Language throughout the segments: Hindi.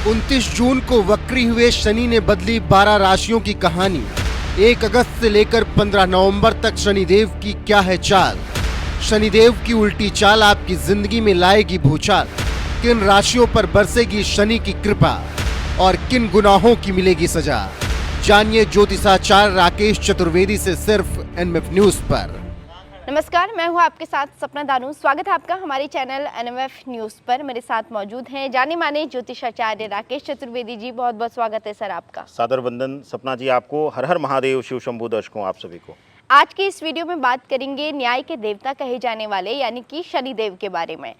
29 जून को वक्री हुए शनि ने बदली 12 राशियों की कहानी। 1 अगस्त से लेकर 15 नवंबर तक शनिदेव की क्या है चाल। शनिदेव की उल्टी चाल आपकी जिंदगी में लाएगी भूचाल। किन राशियों पर बरसेगी शनि की कृपा और किन गुनाहों की मिलेगी सजा, जानिए ज्योतिषाचार्य राकेश चतुर्वेदी से सिर्फ एनएमएफ न्यूज पर। नमस्कार, मैं हूं आपके साथ सपना दानू। स्वागत है आपका हमारे चैनल एनएमएफ न्यूज़ पर। मेरे साथ मौजूद हैं जाने माने ज्योतिषाचार्य राकेश चतुर्वेदी जी। बहुत बहुत स्वागत है सर आपका। सादर वंदन सपना जी आपको। हर हर महादेव, शिव शंभू दर्शकों आप सभी को। आज की इस वीडियो में बात करेंगे न्याय के देवता कहे जाने वाले यानी कि शनिदेव के बारे में।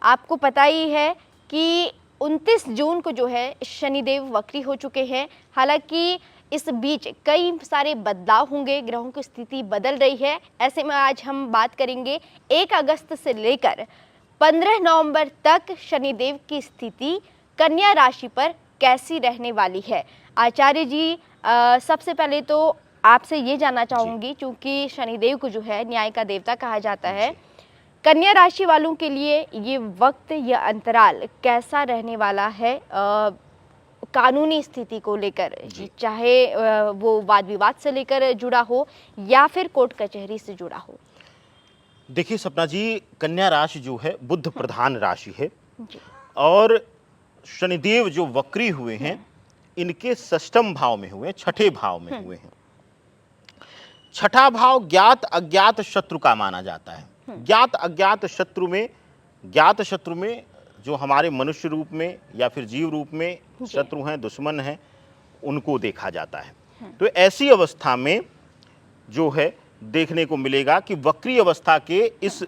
आपको पता ही है कि 29 जून को जो है शनिदेव वक्री हो चुके हैं। हालांकि इस बीच कई सारे बदलाव होंगे, ग्रहों की स्थिति बदल रही है। ऐसे में आज हम बात करेंगे 1 अगस्त से लेकर 15 नवंबर तक शनिदेव की स्थिति कन्या राशि पर कैसी रहने वाली है। आचार्य जी, सबसे पहले तो आपसे ये जानना चाहूँगी, क्योंकि शनिदेव को जो है न्याय का देवता कहा जाता है, कन्या राशि वालों के लिए ये वक्त, ये अंतराल कैसा रहने वाला है कानूनी स्थिति को लेकर, चाहे वो वाद विवाद से लेकर जुड़ा हो या फिर कोर्ट कचहरी से जुड़ा हो। देखिए सपना जी, कन्या राशि जो है बुध प्रधान राशि है और शनिदेव जो वक्री हुए हैं इनके षष्ठम भाव में हुए, छठे भाव में हुए हैं। छठा भाव ज्ञात अज्ञात शत्रु का माना जाता है। ज्ञात अज्ञात शत्रु में, ज्ञात शत्रु में जो हमारे मनुष्य रूप में या फिर जीव रूप में शत्रु हैं, दुश्मन हैं, उनको देखा जाता है। तो ऐसी अवस्था में जो है देखने को मिलेगा कि वक्री अवस्था के इस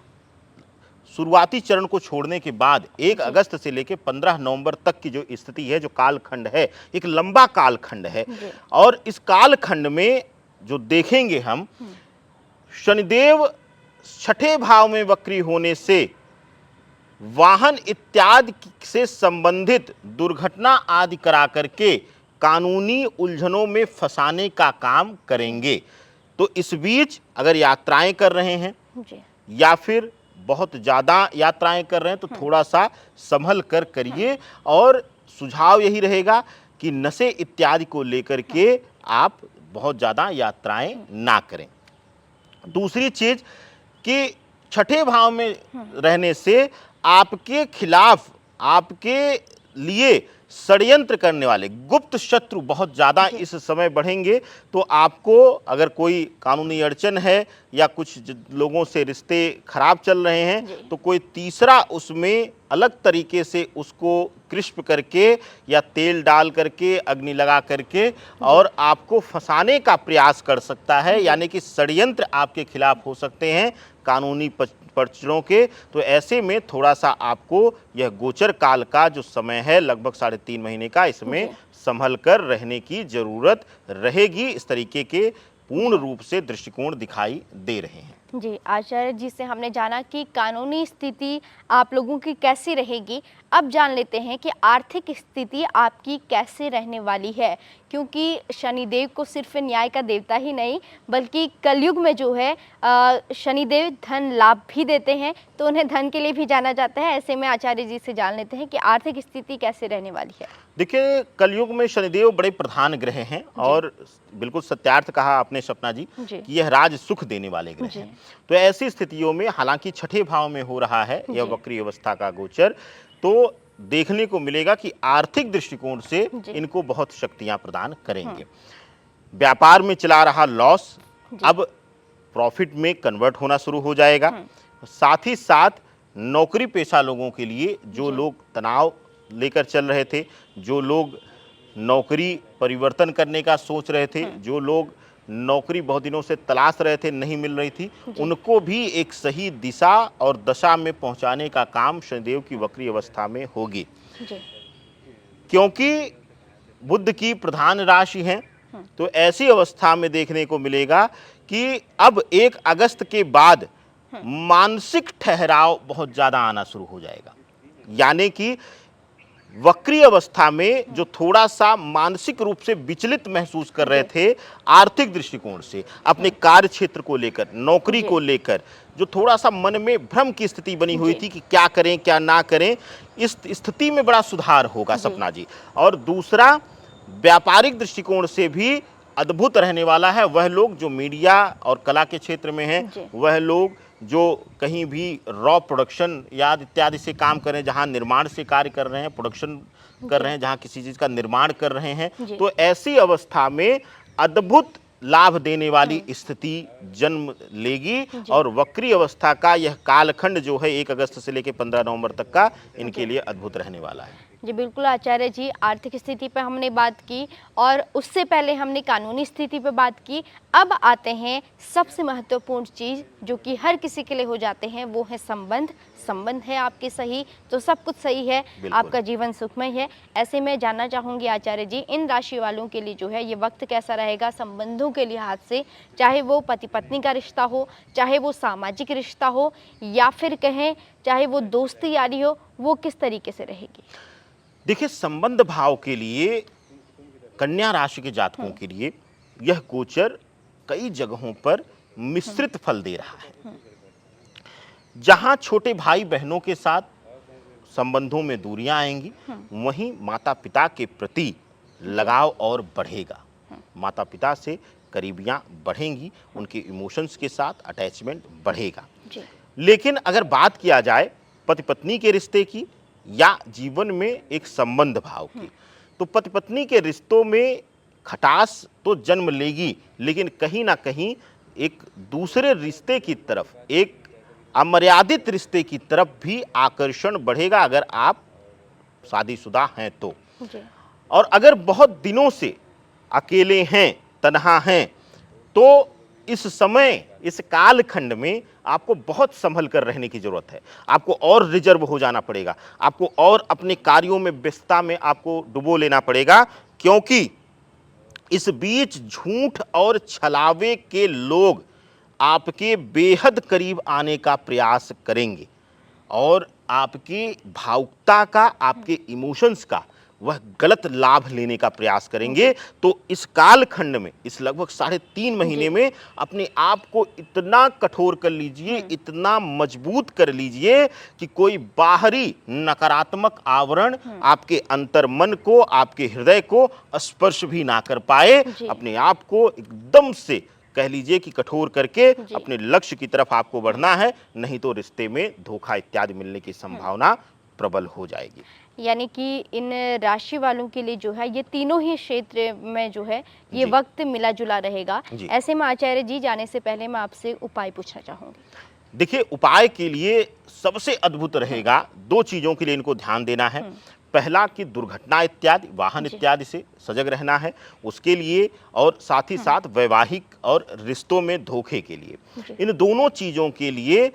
शुरुआती चरण को छोड़ने के बाद 1 अगस्त से लेकर 15 नवंबर तक की जो स्थिति है, जो कालखंड है, एक लंबा कालखंड है। और इस कालखंड में जो देखेंगे हम, शनिदेव छठे भाव में वक्री होने से वाहन इत्यादि से संबंधित दुर्घटना आदि करा करके कानूनी उलझनों में फंसाने का काम करेंगे। तो इस बीच अगर यात्राएं कर रहे हैं या फिर बहुत ज़्यादा यात्राएं कर रहे हैं तो थोड़ा सा संभल कर करिए। और सुझाव यही रहेगा कि नशे इत्यादि को लेकर के आप बहुत ज़्यादा यात्राएं ना करें। दूसरी चीज़ कि छठे भाव में रहने से आपके खिलाफ, आपके लिए षड्यंत्र करने वाले गुप्त शत्रु बहुत ज़्यादा इस समय बढ़ेंगे। तो आपको अगर कोई कानूनी अड़चन है या कुछ लोगों से रिश्ते खराब चल रहे हैं तो कोई तीसरा उसमें अलग तरीके से उसको क्रिस्प करके या तेल डाल करके, अग्नि लगा करके और आपको फंसाने का प्रयास कर सकता है। यानी कि षड्यंत्र आपके खिलाफ हो सकते हैं कानूनी पर्चों के। तो ऐसे में थोड़ा सा आपको यह गोचर काल का जो समय है लगभग 3.5 महीने का, इसमें संभल कर रहने की जरूरत रहेगी। इस तरीके के पूर्ण रूप से दृष्टिकोण दिखाई दे रहे हैं। जी, आचार्य जी से हमने जाना कि कानूनी स्थिति आप लोगों की कैसी रहेगी। अब जान लेते हैं कि आर्थिक स्थिति आपकी कैसे रहने वाली है, क्योंकि शनिदेव को सिर्फ न्याय का देवता ही नहीं बल्कि कलयुग में जो है शनिदेव धन लाभ भी देते हैं, तो उन्हें धन के लिए भी जाना जाता है। ऐसे में आचार्य जी से जान लेते हैं कि आर्थिक स्थिति कैसे रहने वाली है। देखिए, कलयुग में शनिदेव बड़े प्रधान ग्रह हैं और बिल्कुल सत्यार्थ कहा आपने सपना जी कि यह राज सुख देने वाले ग्रह हैं। तो ऐसी स्थितियों में हालांकि छठे भाव में हो रहा है यह वक्री अवस्था का गोचर, तो देखने को मिलेगा कि आर्थिक दृष्टिकोण से इनको बहुत शक्तियां प्रदान करेंगे। व्यापार में चला रहा लॉस अब प्रॉफिट में कन्वर्ट होना शुरू हो जाएगा। साथ ही साथ नौकरी पेशा लोगों के लिए, जो लोग तनाव लेकर चल रहे थे, जो लोग नौकरी परिवर्तन करने का सोच रहे थे, जो लोग नौकरी बहुत दिनों से तलाश रहे थे, नहीं मिल रही थी, उनको भी एक सही दिशा और दशा में पहुंचाने का काम शनिदेव की वक्री अवस्था में होगी। क्योंकि बुध की प्रधान राशि है, तो ऐसी अवस्था में देखने को मिलेगा कि अब 1 अगस्त के बाद मानसिक ठहराव बहुत ज़्यादा आना शुरू हो जाएगा। यानी कि वक्री अवस्था में जो थोड़ा सा मानसिक रूप से विचलित महसूस कर रहे थे आर्थिक दृष्टिकोण से, अपने कार्य क्षेत्र को लेकर, नौकरी को लेकर, जो थोड़ा सा मन में भ्रम की स्थिति बनी हुई थी कि क्या करें क्या ना करें, इस स्थिति में बड़ा सुधार होगा सपना जी। और दूसरा, व्यापारिक दृष्टिकोण से भी अद्भुत रहने वाला है। वह लोग जो मीडिया और कला के क्षेत्र में हैं, वह लोग जो कहीं भी रॉ प्रोडक्शन या इत्यादि से काम कर रहे हैं, जहां निर्माण से कार्य कर रहे हैं, प्रोडक्शन कर रहे हैं, जहां किसी चीज का निर्माण कर रहे हैं, तो ऐसी अवस्था में अद्भुत लाभ देने वाली स्थिति जन्म लेगी। और वक्री अवस्था का यह कालखंड जो है 1 अगस्त से लेकर 15 नवंबर तक का इनके लिए अद्भुत रहने वाला है। जी बिल्कुल आचार्य जी, आर्थिक स्थिति पर हमने बात की और उससे पहले हमने कानूनी स्थिति पर बात की। अब आते हैं सबसे महत्वपूर्ण चीज़ जो कि हर किसी के लिए हो जाते हैं, वो है संबंध। संबंध है आपके सही तो सब कुछ सही है, आपका जीवन सुखमय है। ऐसे में जानना चाहूँगी आचार्य जी, इन राशि वालों के लिए जो है ये वक्त कैसा रहेगा संबंधों के लिहाज से, चाहे वो पति पत्नी का रिश्ता हो, चाहे वो सामाजिक रिश्ता हो, या फिर कहें चाहे वो दोस्ती यारी हो, वो किस तरीके से रहेगी? देखिए, संबंध भाव के लिए कन्या राशि के जातकों के लिए यह गोचर कई जगहों पर मिश्रित फल दे रहा है। जहां छोटे भाई बहनों के साथ संबंधों में दूरियां आएंगी, वहीं माता पिता के प्रति लगाव और बढ़ेगा। माता पिता से करीबियां बढ़ेंगी, उनके इमोशंस के साथ अटैचमेंट बढ़ेगा। लेकिन अगर बात किया जाए पति पत्नी के रिश्ते की या जीवन में एक संबंध भाव की, तो पति पत्नी के रिश्तों में खटास तो जन्म लेगी, लेकिन कहीं ना कहीं एक दूसरे रिश्ते की तरफ, एक अमर्यादित रिश्ते की तरफ भी आकर्षण बढ़ेगा अगर आप शादीशुदा हैं तो। और अगर बहुत दिनों से अकेले हैं, तन्हा हैं, तो इस समय, इस कालखंड में आपको बहुत संभल कर रहने की जरूरत है। आपको और रिजर्व हो जाना पड़ेगा, आपको और अपने कार्यों में व्यस्तता में आपको डुबो लेना पड़ेगा, क्योंकि इस बीच झूठ और छलावे के लोग आपके बेहद करीब आने का प्रयास करेंगे और आपकी भावुकता का, आपके इमोशंस का वह गलत लाभ लेने का प्रयास करेंगे। तो इस कालखंड में, इस लगभग 3.5 महीने में अपने आप को इतना कठोर कर लीजिए, इतना मजबूत कर लीजिए कि कोई बाहरी नकारात्मक आवरण आपके अंतर्मन को, आपके हृदय को स्पर्श भी ना कर पाए। अपने आप को एकदम से कह लीजिए कि कठोर करके अपने लक्ष्य की तरफ आपको बढ़ना है, नहीं तो रिश्ते में धोखा इत्यादि मिलने की संभावना प्रबल हो जाएगी। यानी कि इन राशि वालों के लिए जो है ये तीनों ही क्षेत्र में जो है ये वक्त मिला जुला रहेगा। ऐसे में आचार्य जी, जाने से पहले मैं आपसे उपाय पूछना चाहूंगी। देखिए, उपाय के लिए सबसे अद्भुत रहेगा, 2 चीजों के लिए इनको ध्यान देना है। पहला कि दुर्घटना इत्यादि, वाहन इत्यादि से सजग रहना है उसके लिए, और साथ ही साथ वैवाहिक और रिश्तों में धोखे के लिए। इन दोनों चीजों के लिए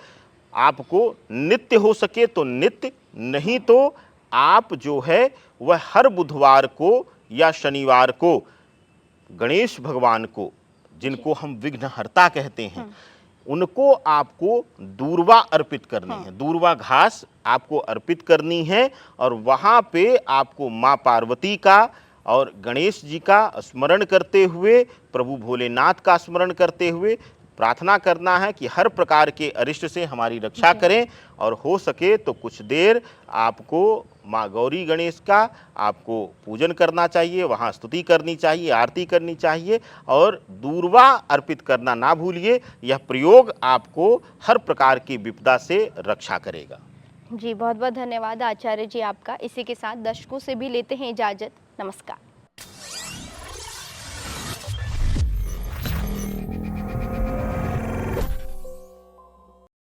आपको नित्य हो सके तो नित्य, नहीं तो आप जो है वह हर बुधवार को या शनिवार को गणेश भगवान को, जिनको हम विघ्नहर्ता कहते हैं, उनको आपको दूर्वा अर्पित करनी है। दूर्वा घास आपको अर्पित करनी है और वहाँ पे आपको माँ पार्वती का और गणेश जी का स्मरण करते हुए, प्रभु भोलेनाथ का स्मरण करते हुए प्रार्थना करना है कि हर प्रकार के अरिष्ट से हमारी रक्षा करें। और हो सके तो कुछ देर आपको माँ गौरी गणेश का आपको पूजन करना चाहिए, वहाँ स्तुति करनी चाहिए, आरती करनी चाहिए और दूर्वा अर्पित करना ना भूलिए। यह प्रयोग आपको हर प्रकार की विपदा से रक्षा करेगा। जी बहुत बहुत धन्यवाद आचार्य जी आपका। इसी के साथ दर्शकों से भी लेते हैं इजाज़त। नमस्कार।